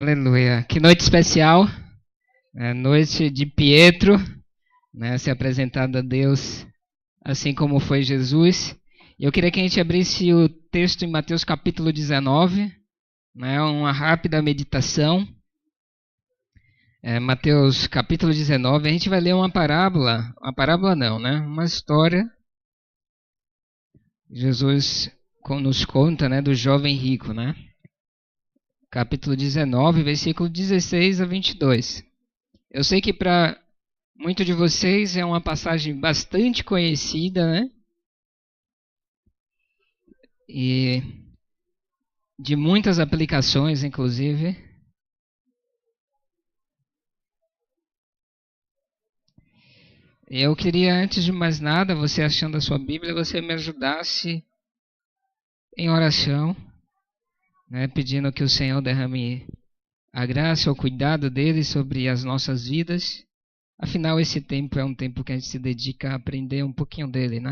Aleluia. Que noite especial, noite de Pietro, se apresentando a Deus, assim como foi Jesus. E eu queria que a gente abrisse o texto em Mateus capítulo 19, uma rápida meditação. Mateus capítulo 19, a gente vai ler uma parábola não, uma história. Jesus nos conta, do jovem rico, capítulo 19, versículo 16 a 22. Eu sei que para muitos de vocês é uma passagem bastante conhecida, E de muitas aplicações, inclusive. Eu queria, antes de mais nada, você achando a sua Bíblia, você me ajudasse em oração, pedindo que o Senhor derrame a graça, o cuidado dele sobre as nossas vidas. Afinal, esse tempo é um tempo que a gente se dedica a aprender um pouquinho dele,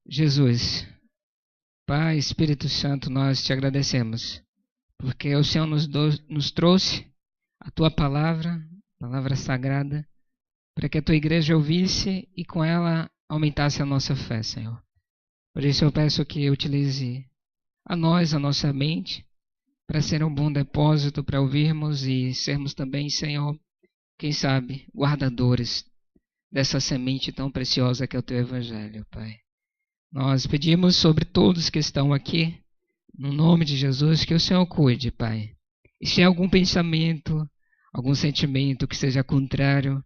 Jesus, Pai, Espírito Santo, nós te agradecemos, porque o Senhor nos trouxe a tua palavra sagrada, para que a tua igreja ouvisse e com ela aumentasse a nossa fé, Senhor. Por isso eu peço que utilize a nossa mente, para ser um bom depósito para ouvirmos e sermos também, Senhor, quem sabe, guardadores dessa semente tão preciosa que é o teu Evangelho, Pai. Nós pedimos sobre todos que estão aqui, no nome de Jesus, que o Senhor cuide, Pai. E se há algum pensamento, algum sentimento que seja contrário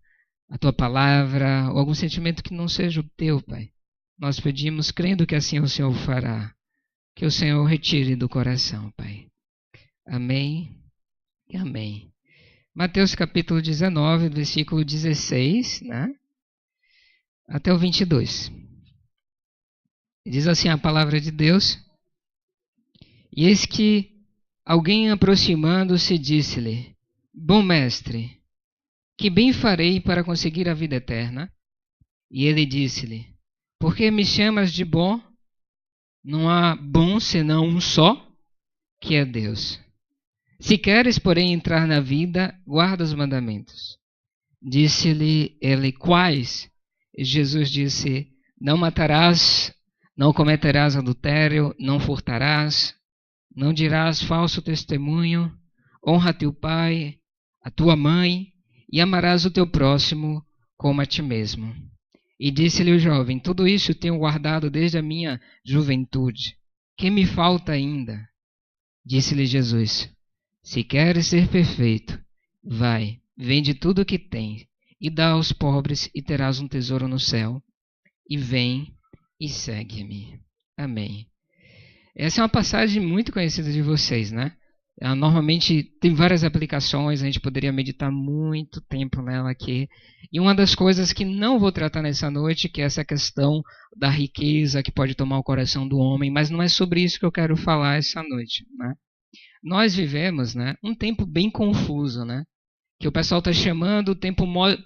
à tua palavra, ou algum sentimento que não seja o teu, Pai, nós pedimos, crendo que assim o Senhor fará, que o Senhor retire do coração, Pai. Amém e amém. Mateus capítulo 19, versículo 16, até o 22. Diz assim a palavra de Deus: E eis que alguém aproximando-se disse-lhe: Bom mestre, que bem farei para conseguir a vida eterna? E ele disse-lhe: Por que me chamas de bom? Não há bom senão um só, que é Deus. Se queres, porém, entrar na vida, guarda os mandamentos. Disse-lhe ele: Quais? E Jesus disse: Não matarás, não cometerás adultério, não furtarás, não dirás falso testemunho, honra teu pai, a tua mãe, e amarás o teu próximo como a ti mesmo. E disse-lhe o jovem: Tudo isso tenho guardado desde a minha juventude. Que me falta ainda? Disse-lhe Jesus: Se queres ser perfeito, vai, vende tudo o que tens, e dá aos pobres, e terás um tesouro no céu. E vem e segue-me. Amém. Essa é uma passagem muito conhecida de vocês, Ela normalmente tem várias aplicações, a gente poderia meditar muito tempo nela aqui. E uma das coisas que não vou tratar nessa noite, que é essa questão da riqueza que pode tomar o coração do homem, mas não é sobre isso que eu quero falar essa noite, Nós vivemos, um tempo bem confuso, que o pessoal está chamando o tempo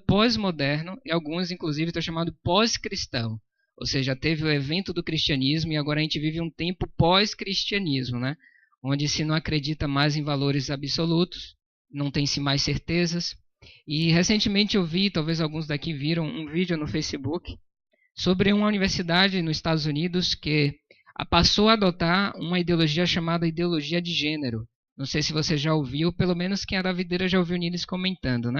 pós-moderno, e alguns, inclusive, estão chamando pós-cristão. Ou seja, teve o evento do cristianismo e agora a gente vive um tempo pós-cristianismo, onde se não acredita mais em valores absolutos, não tem-se mais certezas. E recentemente eu vi, talvez alguns daqui viram, um vídeo no Facebook sobre uma universidade nos Estados Unidos que passou a adotar uma ideologia chamada ideologia de gênero. Não sei se você já ouviu, pelo menos quem é da videira já ouviu neles comentando,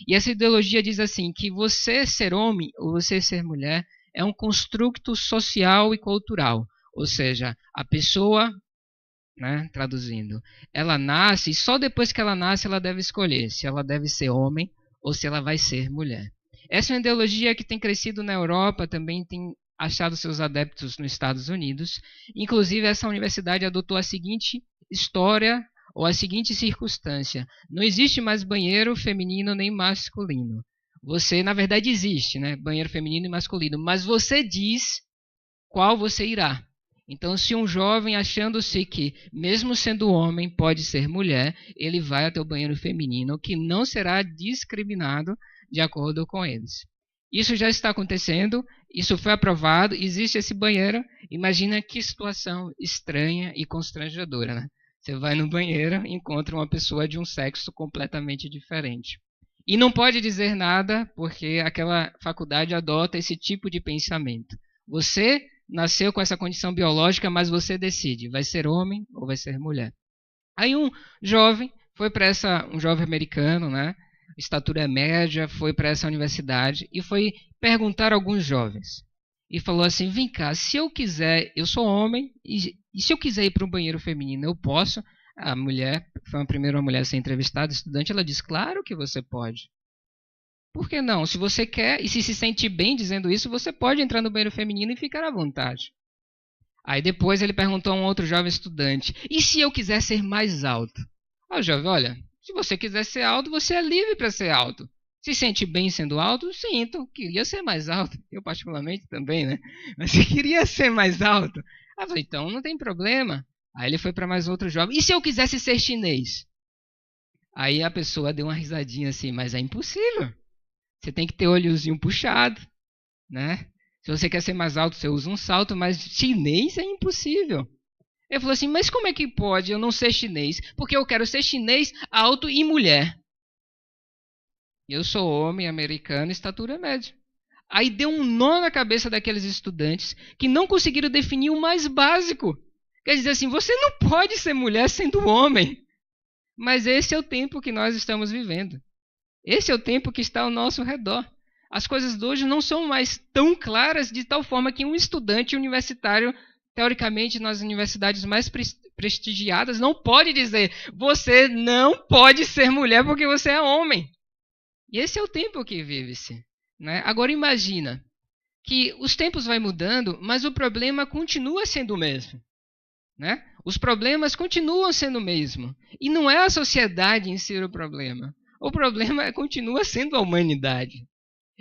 E essa ideologia diz assim, que você ser homem ou você ser mulher é um construto social e cultural. Ou seja, a pessoa, traduzindo, ela nasce e só depois que ela nasce ela deve escolher se ela deve ser homem ou se ela vai ser mulher. Essa é uma ideologia que tem crescido na Europa, também tem achado seus adeptos nos Estados Unidos. Inclusive, essa universidade adotou a seguinte história ou a seguinte circunstância: não existe mais banheiro feminino nem masculino. Você, na verdade, existe, banheiro feminino e masculino, mas você diz qual você irá. Então, se um jovem achando-se que, mesmo sendo homem, pode ser mulher, ele vai até o banheiro feminino, que não será discriminado de acordo com eles. Isso já está acontecendo, isso foi aprovado, existe esse banheiro. Imagina que situação estranha e constrangedora, Você vai no banheiro e encontra uma pessoa de um sexo completamente diferente. E não pode dizer nada porque aquela faculdade adota esse tipo de pensamento. Você nasceu com essa condição biológica, mas você decide, vai ser homem ou vai ser mulher. Aí um jovem foi para um jovem americano, né? Estatura média, foi para essa universidade e foi perguntar a alguns jovens. E falou assim, vem cá, se eu quiser, eu sou homem, e se eu quiser ir para um banheiro feminino, eu posso? A mulher, foi a primeira mulher a ser entrevistada, estudante, ela disse, claro que você pode. Por que não? Se você quer e se sente bem dizendo isso, você pode entrar no banheiro feminino e ficar à vontade. Aí depois ele perguntou a um outro jovem estudante, e se eu quiser ser mais alto? O jovem, olha, se você quiser ser alto, você é livre para ser alto. Se sente bem sendo alto? Sinto. Queria ser mais alto. Eu particularmente também, né? Mas eu queria ser mais alto. Aí eu falei, então não tem problema. Aí ele foi para mais outro jovem. E se eu quisesse ser chinês? Aí a pessoa deu uma risadinha assim, mas é impossível. Você tem que ter o olhozinho puxado, né? Se você quer ser mais alto, você usa um salto, mas chinês é impossível. Ele falou assim, mas como é que pode eu não ser chinês? Porque eu quero ser chinês, alto e mulher. Eu sou homem, americano, estatura média. Aí deu um nó na cabeça daqueles estudantes que não conseguiram definir o mais básico. Quer dizer assim, você não pode ser mulher sendo homem. Mas esse é o tempo que nós estamos vivendo. Esse é o tempo que está ao nosso redor. As coisas de hoje não são mais tão claras de tal forma que um estudante universitário, teoricamente nas universidades mais prestigiadas, não pode dizer você não pode ser mulher porque você é homem. E esse é o tempo que vive-se. Né? Agora imagina que os tempos vão mudando, mas o problema continua sendo o mesmo. Né? Os problemas continuam sendo o mesmo. E não é a sociedade em si o problema. O problema continua sendo a humanidade.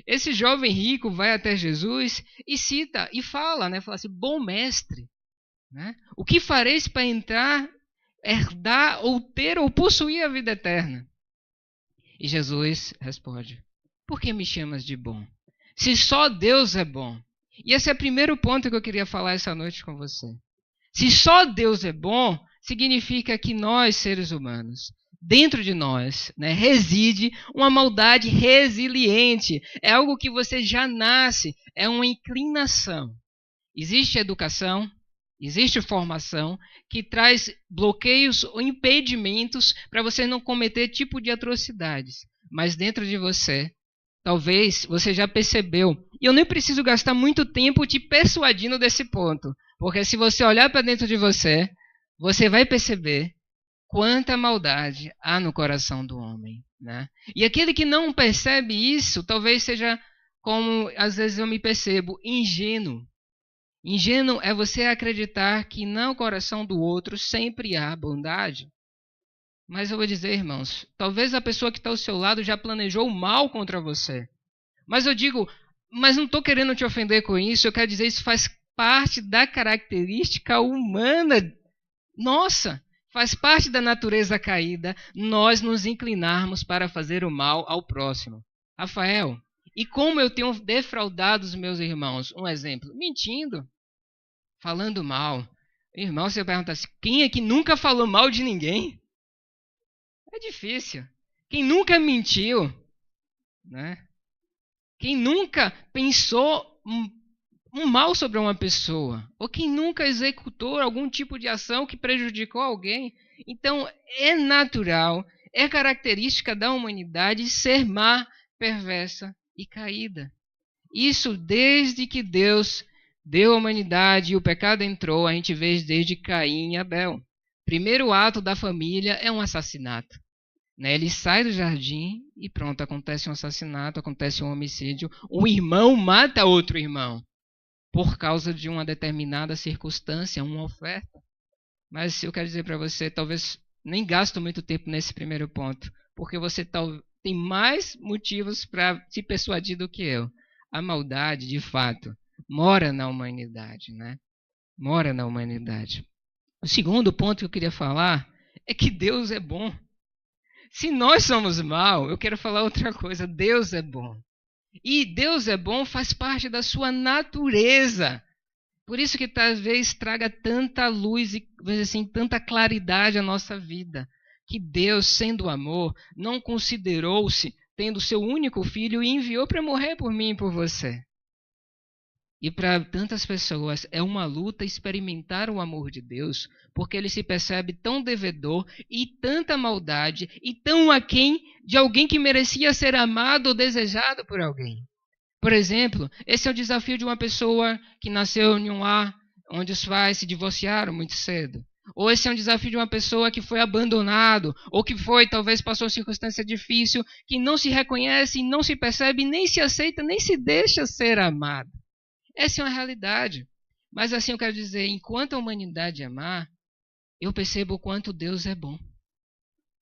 Esse jovem rico vai até Jesus e cita e fala, né? Fala assim, bom mestre, né? O que fareis para entrar, herdar ou ter ou possuir a vida eterna? E Jesus responde, por que me chamas de bom? Se só Deus é bom. E esse é o primeiro ponto que eu queria falar essa noite com você. Se só Deus é bom, significa que nós, seres humanos, dentro de nós, né, reside uma maldade resiliente. É algo que você já nasce, é uma inclinação. Existe educação, existe formação que traz bloqueios ou impedimentos para você não cometer tipo de atrocidades. Mas dentro de você, talvez você já percebeu. E eu nem preciso gastar muito tempo te persuadindo desse ponto. Porque se você olhar para dentro de você, você vai perceber quanta maldade há no coração do homem. Né? E aquele que não percebe isso, talvez seja como às vezes eu me percebo, ingênuo. Ingênuo é você acreditar que no coração do outro sempre há bondade. Mas eu vou dizer, irmãos, talvez a pessoa que está ao seu lado já planejou o mal contra você. Mas eu digo, mas não estou querendo te ofender com isso, eu quero dizer, isso faz parte da característica humana. Nossa, faz parte da natureza caída nós nos inclinarmos para fazer o mal ao próximo. Rafael, e como eu tenho defraudado os meus irmãos? Um exemplo, mentindo, falando mal. Irmão, você pergunta assim, quem é que nunca falou mal de ninguém? É difícil. Quem nunca mentiu, né? Quem nunca pensou um mal sobre uma pessoa, ou quem nunca executou algum tipo de ação que prejudicou alguém. Então, é natural, é característica da humanidade ser má, perversa e caída. Isso desde que Deus deu a humanidade e o pecado entrou, a gente vê desde Caim e Abel. Primeiro ato da família é um assassinato. Ele sai do jardim e pronto, acontece um assassinato, acontece um homicídio. Um irmão mata outro irmão por causa de uma determinada circunstância, uma oferta. Mas eu quero dizer para você, talvez nem gasto muito tempo nesse primeiro ponto, porque você tem mais motivos para se persuadir do que eu. A maldade, de fato, mora na humanidade, né? Mora na humanidade. O segundo ponto que eu queria falar é que Deus é bom. Se nós somos mal, eu quero falar outra coisa. Deus é bom. E Deus é bom faz parte da sua natureza. Por isso que talvez traga tanta luz e, assim, tanta claridade à nossa vida. Que Deus, sendo amor, não considerou-se tendo seu único filho e enviou para morrer por mim e por você. E para tantas pessoas é uma luta experimentar o amor de Deus, porque ele se percebe tão devedor e tanta maldade e tão aquém de alguém que merecia ser amado ou desejado por alguém. Por exemplo, esse é o desafio de uma pessoa que nasceu em um lar onde os pais se divorciaram muito cedo. Ou esse é um desafio de uma pessoa que foi abandonado, ou que talvez passou uma circunstância difícil, que não se reconhece, não se percebe, nem se aceita, nem se deixa ser amado. Essa é uma realidade. Mas assim eu quero dizer, enquanto a humanidade amar, eu percebo o quanto Deus é bom.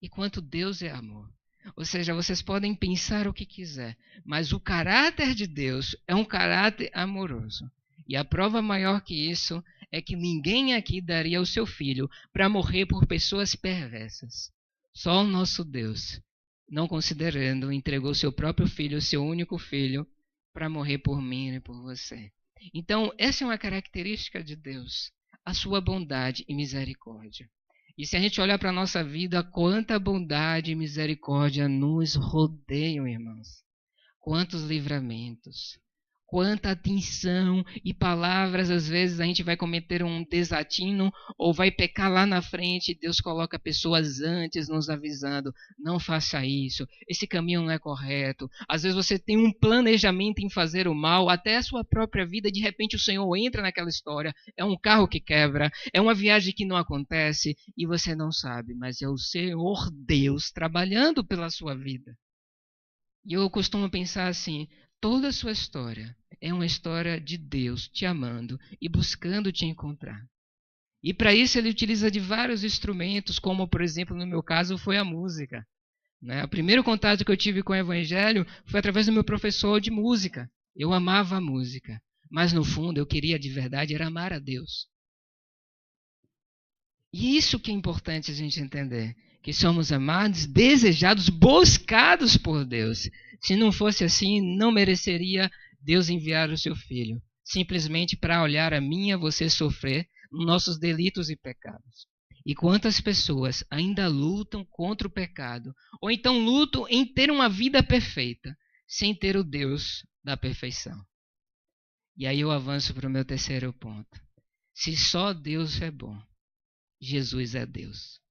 E quanto Deus é amor. Ou seja, vocês podem pensar o que quiser, mas o caráter de Deus é um caráter amoroso. E a prova maior que isso é que ninguém aqui daria o seu filho para morrer por pessoas perversas. Só o nosso Deus, não considerando, entregou seu próprio filho, seu único filho, para morrer por mim e por você. Então, essa é uma característica de Deus, a sua bondade e misericórdia. E se a gente olhar para a nossa vida, quanta bondade e misericórdia nos rodeiam, irmãos. Quantos livramentos, quanta atenção e palavras, às vezes a gente vai cometer um desatino ou vai pecar lá na frente, Deus coloca pessoas antes nos avisando, não faça isso, esse caminho não é correto. Às vezes você tem um planejamento em fazer o mal, até a sua própria vida, de repente o Senhor entra naquela história, é um carro que quebra, é uma viagem que não acontece e você não sabe, mas é o Senhor Deus trabalhando pela sua vida. E eu costumo pensar assim, toda a sua história é uma história de Deus te amando e buscando te encontrar. E para isso ele utiliza de vários instrumentos, como por exemplo no meu caso foi a música. O primeiro contato que eu tive com o Evangelho foi através do meu professor de música. Eu amava a música, mas no fundo eu queria de verdade era amar a Deus. E isso que é importante a gente entender, que somos amados, desejados, buscados por Deus. Se não fosse assim, não mereceria Deus enviar o seu Filho, simplesmente para olhar a mim e a você sofrer nossos delitos e pecados. E quantas pessoas ainda lutam contra o pecado, ou então lutam em ter uma vida perfeita, sem ter o Deus da perfeição. E aí eu avanço para o meu terceiro ponto. Se só Deus é bom, Jesus é Deus.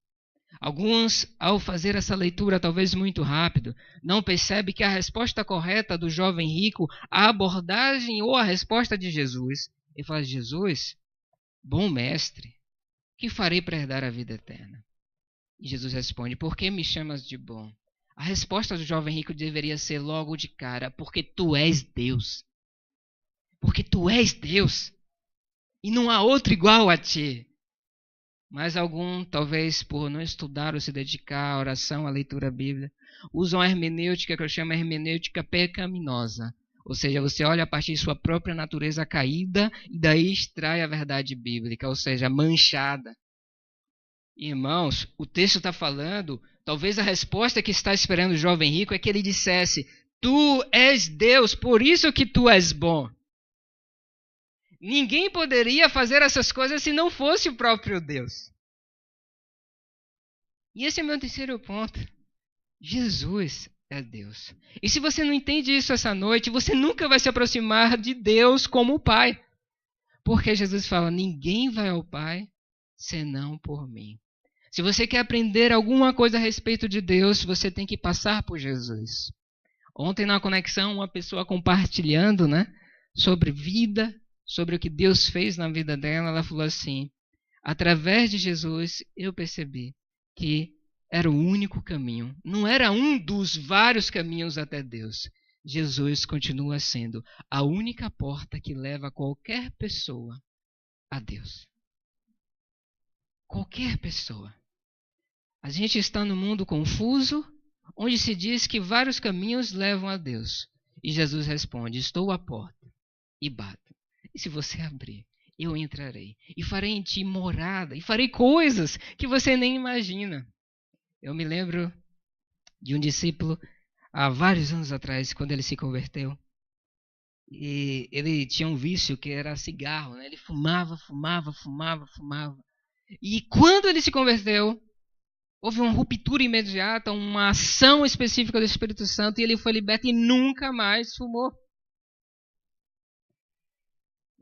Alguns, ao fazer essa leitura talvez muito rápido, não percebem que a resposta correta do jovem rico, a abordagem ou a resposta de Jesus, ele fala, Jesus, bom mestre, que farei para herdar a vida eterna? E Jesus responde, por que me chamas de bom? A resposta do jovem rico deveria ser logo de cara, porque tu és Deus. Porque tu és Deus. E não há outro igual a ti. Mas algum, talvez por não estudar ou se dedicar à oração, à leitura bíblica, usam a hermenêutica que eu chamo de hermenêutica pecaminosa. Ou seja, você olha a partir de sua própria natureza caída e daí extrai a verdade bíblica, ou seja, manchada. Irmãos, o texto está falando, talvez a resposta que está esperando o jovem rico é que ele dissesse, tu és Deus, por isso que tu és bom. Ninguém poderia fazer essas coisas se não fosse o próprio Deus. E esse é o meu terceiro ponto. Jesus é Deus. E se você não entende isso essa noite, você nunca vai se aproximar de Deus como o Pai. Porque Jesus fala, ninguém vai ao Pai senão por mim. Se você quer aprender alguma coisa a respeito de Deus, você tem que passar por Jesus. Ontem na conexão, uma pessoa compartilhando, sobre vida, sobre o que Deus fez na vida dela, ela falou assim, através de Jesus eu percebi que era o único caminho, não era um dos vários caminhos até Deus. Jesus continua sendo a única porta que leva qualquer pessoa a Deus. Qualquer pessoa. A gente está num mundo confuso, onde se diz que vários caminhos levam a Deus. E Jesus responde, estou à porta e bato. E se você abrir, eu entrarei e farei em ti morada e farei coisas que você nem imagina. Eu me lembro de um discípulo há vários anos atrás, quando ele se converteu. E ele tinha um vício que era cigarro, né? Ele fumava. E quando ele se converteu, houve uma ruptura imediata, uma ação específica do Espírito Santo e ele foi liberto e nunca mais fumou.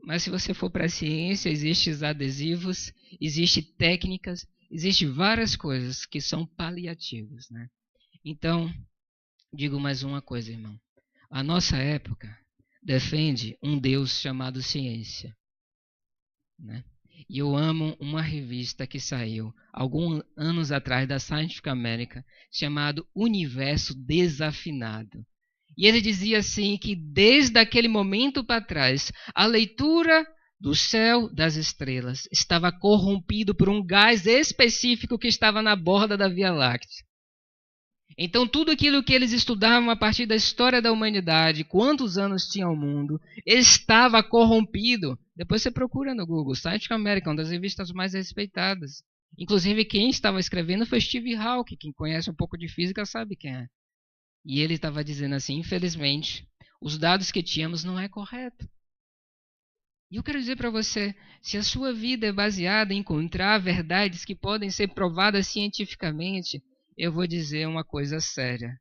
Mas se você for para a ciência, existem os adesivos, existem técnicas, existem várias coisas que são paliativas, né? Então, digo mais uma coisa, irmão. A nossa época defende um Deus chamado ciência, né? E eu amo uma revista que saiu alguns anos atrás da Scientific American, chamado Universo Desafinado. E ele dizia assim que desde aquele momento para trás, a leitura do céu, das estrelas, estava corrompido por um gás específico que estava na borda da Via Láctea. Então tudo aquilo que eles estudavam a partir da história da humanidade, quantos anos tinha o mundo, estava corrompido. Depois você procura no Google, Scientific American, uma das revistas mais respeitadas. Inclusive quem estava escrevendo foi Steve Hawking, quem conhece um pouco de física sabe quem é. E ele estava dizendo assim, infelizmente, os dados que tínhamos não é correto. E eu quero dizer para você, se a sua vida é baseada em encontrar verdades que podem ser provadas cientificamente, eu vou dizer uma coisa séria.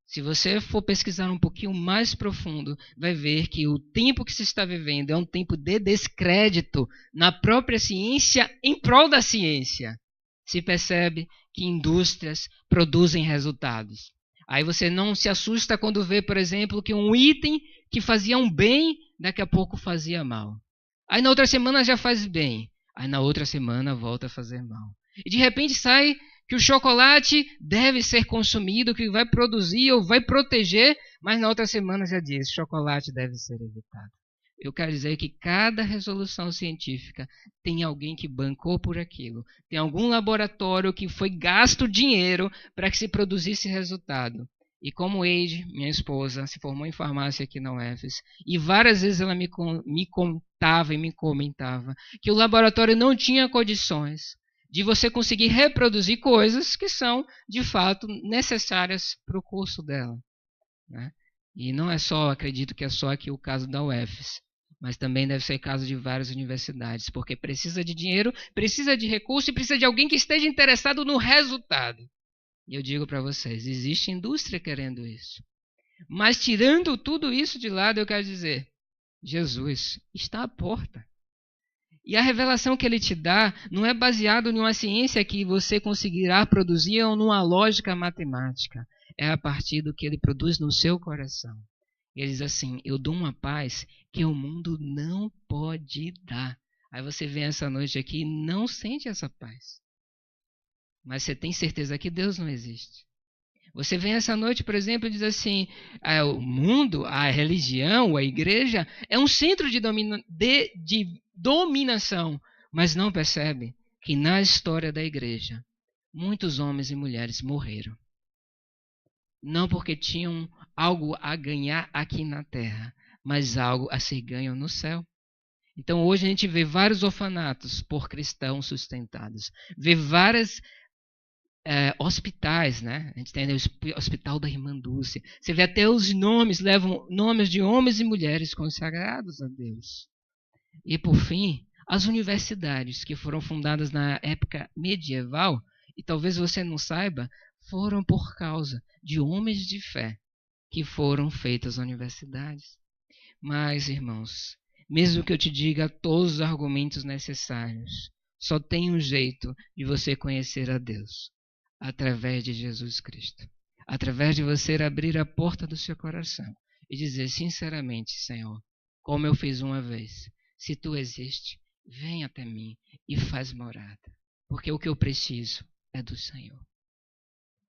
Se você for pesquisar um pouquinho mais profundo, vai ver que o tempo que se está vivendo é um tempo de descrédito na própria ciência em prol da ciência. Se percebe que indústrias produzem resultados. Aí você não se assusta quando vê, por exemplo, que um item que fazia um bem, daqui a pouco fazia mal. Aí na outra semana já faz bem. Aí na outra semana volta a fazer mal. E de repente sai que o chocolate deve ser consumido, que vai produzir ou vai proteger, mas na outra semana já diz, chocolate deve ser evitado. Eu quero dizer que cada resolução científica tem alguém que bancou por aquilo. Tem algum laboratório que foi gasto dinheiro para que se produzisse resultado. E como Eide, minha esposa, se formou em farmácia aqui na UFES, e várias vezes ela me contava e me comentava que o laboratório não tinha condições de você conseguir reproduzir coisas que são, de fato, necessárias para o curso dela, né? E não é só, acredito que é só aqui o caso da UFES, mas também deve ser caso de várias universidades, porque precisa de dinheiro, precisa de recurso e precisa de alguém que esteja interessado no resultado. E eu digo para vocês, existe indústria querendo isso. Mas tirando tudo isso de lado, eu quero dizer, Jesus está à porta. E a revelação que ele te dá não é baseado em uma ciência que você conseguirá produzir ou numa lógica matemática. É a partir do que ele produz no seu coração. Ele diz assim, eu dou uma paz que o mundo não pode dar. Aí você vem essa noite aqui e não sente essa paz. Mas você tem certeza que Deus não existe. Você vem essa noite, por exemplo, e diz assim, o mundo, a religião, a igreja, é um centro de dominação, mas não percebe que na história da igreja, muitos homens e mulheres morreram. Não porque tinham algo a ganhar aqui na terra, mas algo a ser ganho no céu. Então hoje a gente vê vários orfanatos por cristãos sustentados, vê várias hospitais, né? A gente tem o Hospital da Irmã Dulce. Você vê até os nomes, levam nomes de homens e mulheres consagrados a Deus. E por fim, as universidades que foram fundadas na época medieval, e talvez você não saiba, foram por causa de homens de fé que foram feitas universidades. Mas, irmãos, mesmo que eu te diga todos os argumentos necessários, só tem um jeito de você conhecer a Deus. Através de Jesus Cristo. Através de você abrir a porta do seu coração e dizer sinceramente, Senhor, como eu fiz uma vez, se tu existes, vem até mim e faz morada. Porque o que eu preciso é do Senhor.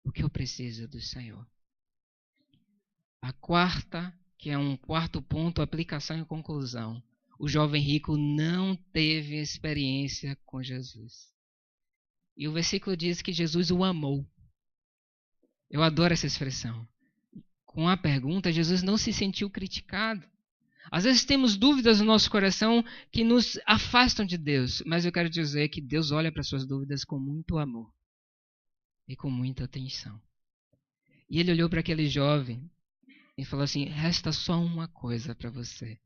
O que eu preciso é do Senhor. A quarta, que é um quarto ponto, aplicação e conclusão. O jovem rico não teve experiência com Jesus. E o versículo diz que Jesus o amou. Eu adoro essa expressão. Com a pergunta, Jesus não se sentiu criticado. Às vezes temos dúvidas no nosso coração que nos afastam de Deus, mas eu quero dizer que Deus olha para suas dúvidas com muito amor e com muita atenção. E ele olhou para aquele jovem e falou assim: resta só uma coisa para você.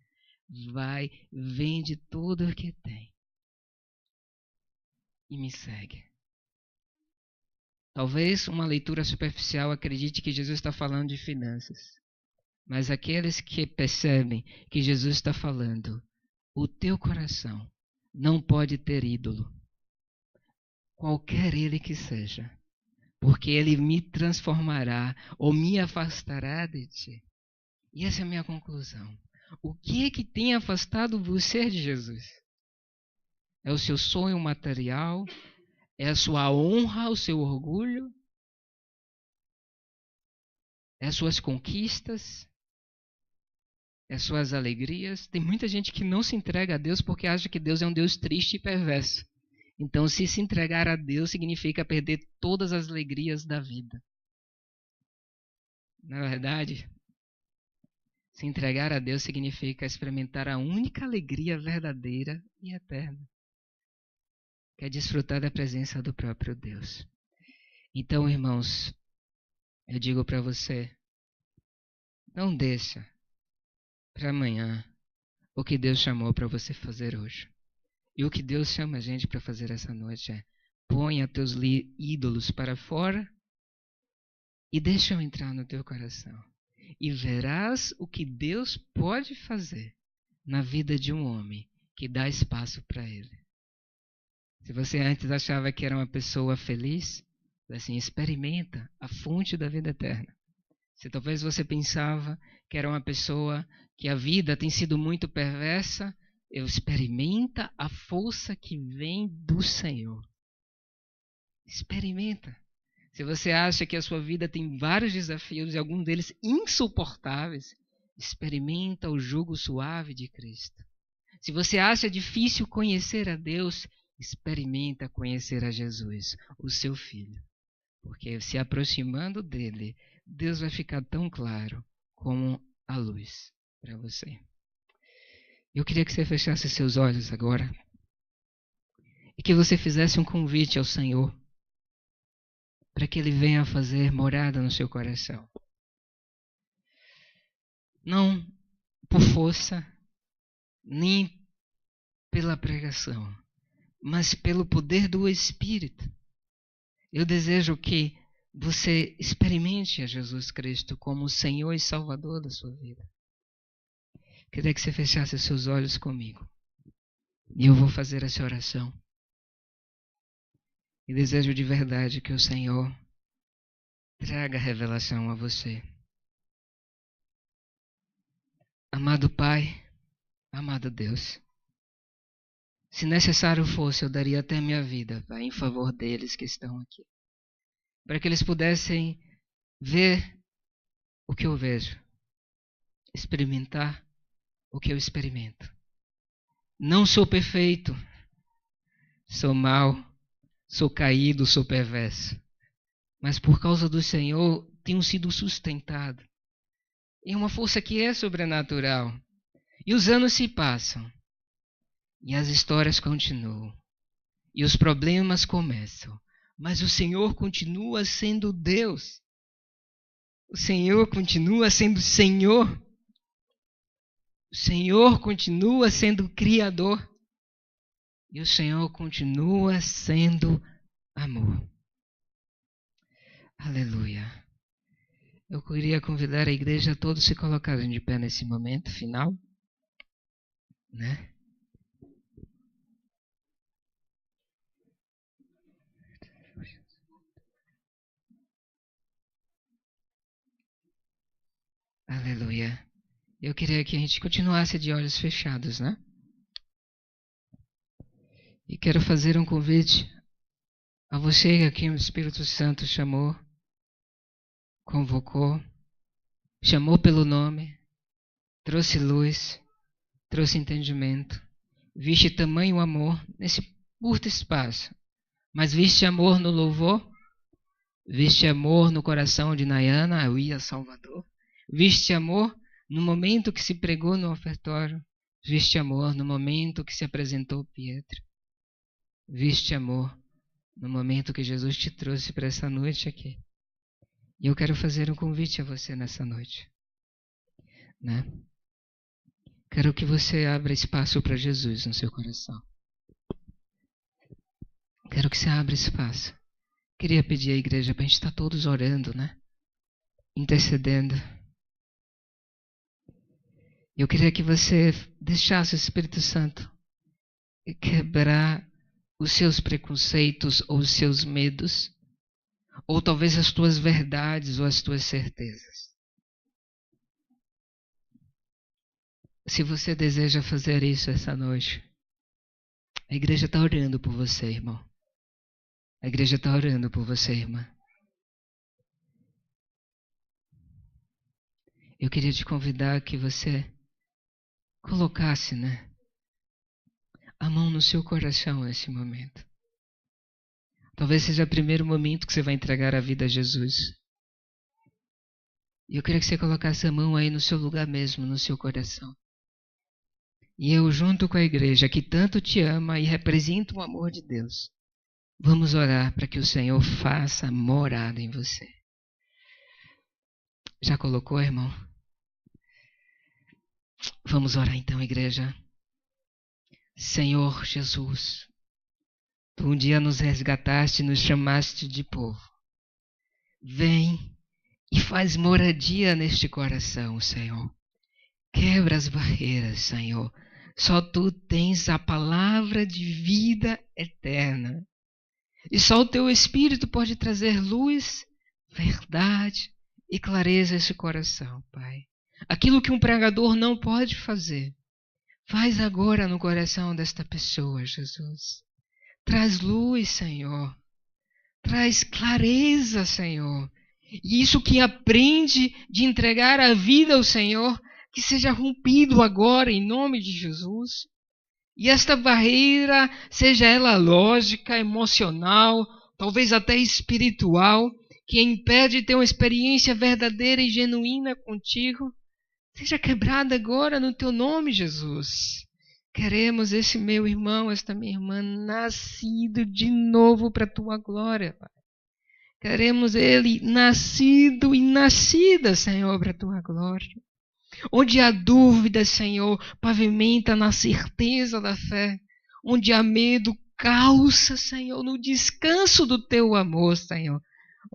Vai, vende tudo o que tem e me segue. Talvez uma leitura superficial acredite que Jesus está falando de finanças. Mas aqueles que percebem que Jesus está falando, o teu coração não pode ter ídolo, qualquer ele que seja, porque ele me transformará ou me afastará de ti. E essa é a minha conclusão. O que é que tem afastado você de Jesus? É o seu sonho material? É a sua honra, o seu orgulho? É as suas conquistas? É as suas alegrias? Tem muita gente que não se entrega a Deus porque acha que Deus é um Deus triste e perverso. Então, se entregar a Deus significa perder todas as alegrias da vida. Na verdade, se entregar a Deus significa experimentar a única alegria verdadeira e eterna, que é desfrutar da presença do próprio Deus. Então, irmãos, eu digo para você, não deixa para amanhã o que Deus chamou para você fazer hoje. E o que Deus chama a gente para fazer essa noite é: ponha teus ídolos para fora e deixa-o entrar no teu coração. E verás o que Deus pode fazer na vida de um homem que dá espaço para ele. Se você antes achava que era uma pessoa feliz, assim, experimenta a fonte da vida eterna. Se talvez você pensava que era uma pessoa que a vida tem sido muito perversa, experimenta a força que vem do Senhor. Experimenta. Se você acha que a sua vida tem vários desafios e alguns deles insuportáveis, experimenta o jugo suave de Cristo. Se você acha difícil conhecer a Deus, experimenta conhecer a Jesus, o seu Filho. Porque se aproximando dele, Deus vai ficar tão claro como a luz para você. Eu queria que você fechasse seus olhos agora e que você fizesse um convite ao Senhor para que Ele venha fazer morada no seu coração. Não por força, nem pela pregação, mas pelo poder do Espírito. Eu desejo que você experimente a Jesus Cristo como o Senhor e Salvador da sua vida. Queria que você fechasse seus olhos comigo. E eu vou fazer essa oração. E desejo de verdade que o Senhor traga revelação a você. Amado Pai, amado Deus, se necessário fosse, eu daria até minha vida, Pai, em favor deles que estão aqui. Para que eles pudessem ver o que eu vejo, experimentar o que eu experimento. Não sou perfeito, sou mau, sou caído, sou perverso. Mas por causa do Senhor, tenho sido sustentado em uma força que é sobrenatural. E os anos se passam, e as histórias continuam, e os problemas começam. Mas o Senhor continua sendo Deus. O Senhor continua sendo Senhor. O Senhor continua sendo Criador. E o Senhor continua sendo amor. Aleluia. Eu queria convidar a igreja a todos se colocarem de pé nesse momento final, né? Aleluia. Eu queria que a gente continuasse de olhos fechados, né? E quero fazer um convite a você a quem o Espírito Santo chamou, convocou, chamou pelo nome, trouxe luz, trouxe entendimento, viste tamanho amor nesse curto espaço, mas viste amor no louvor, viste amor no coração de Nayana, eu ia a Salvador, viste amor no momento que se pregou no ofertório, viste amor no momento que se apresentou Pietro, viste amor no momento que Jesus te trouxe para essa noite aqui. E eu quero fazer um convite a você nessa noite. né? Quero que você abra espaço para Jesus no seu coração. Quero que você abra espaço. Queria pedir à igreja para a gente estar todos orando, né? Intercedendo. Eu queria que você deixasse o Espírito Santo quebrar os seus preconceitos ou os seus medos, ou talvez as tuas verdades ou as tuas certezas. Se você deseja fazer isso essa noite, a igreja está orando por você, irmão. A igreja está orando por você, irmã. Eu queria te convidar que você colocasse, né, a mão no seu coração nesse momento. Talvez seja o primeiro momento que você vai entregar a vida a Jesus. E eu queria que você colocasse a mão aí no seu lugar mesmo, no seu coração. E eu, junto com a igreja que tanto te ama e representa o amor de Deus, vamos orar para que o Senhor faça morada em você. Já colocou, irmão? Vamos orar então, igreja. Senhor Jesus, Tu um dia nos resgataste e nos chamaste de povo. Vem e faz moradia neste coração, Senhor. Quebra as barreiras, Senhor. Só Tu tens a palavra de vida eterna. E só o Teu Espírito pode trazer luz, verdade e clareza a esse coração, Pai. Aquilo que um pregador não pode fazer, faz agora no coração desta pessoa, Jesus. Traz luz, Senhor. Traz clareza, Senhor. E isso que aprende de entregar a vida ao Senhor, que seja rompido agora em nome de Jesus. E esta barreira, seja ela lógica, emocional, talvez até espiritual, que impede de ter uma experiência verdadeira e genuína contigo, seja quebrada agora no teu nome, Jesus. Queremos esse meu irmão, esta minha irmã, nascido de novo para a tua glória, Pai. Queremos ele nascido e nascida, Senhor, para a tua glória. Onde há dúvida, Senhor, pavimenta na certeza da fé. Onde há medo, calça, Senhor, no descanso do teu amor, Senhor.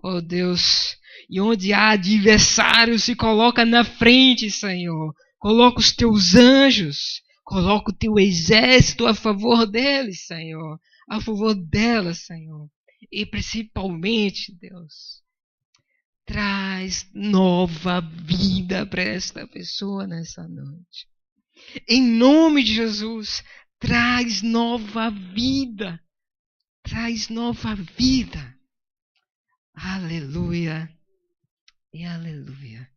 Oh Deus, e onde há adversário, se coloca na frente, Senhor. Coloca os teus anjos, coloca o teu exército a favor deles, Senhor. A favor delas, Senhor. E principalmente, Deus, traz nova vida para esta pessoa nessa noite. Em nome de Jesus, traz nova vida. Traz nova vida. Aleluia e aleluia.